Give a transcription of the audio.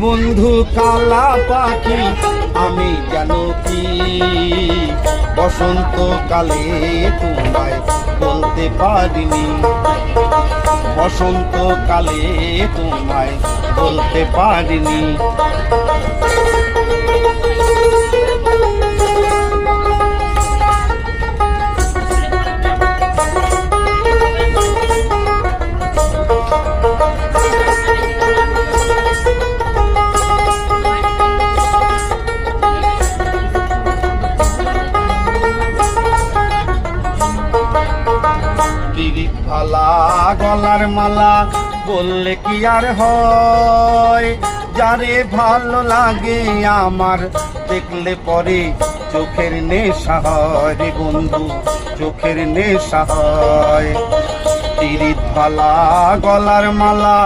বন্ধু কালা পাখি আমি যেন কি বসন্ত কালে তোমায় বলতে পারিনি, বসন্ত কালে তোমায় বলতে পারিনি। ভালা গলার মালা বললে কি আর হয়, যারে ভালো লাগে আমার দেখলে পরে চোখের নেশা হয় রে বন্ধু, চোখের নেশা হয়। তিরিত ভালা গলার মালা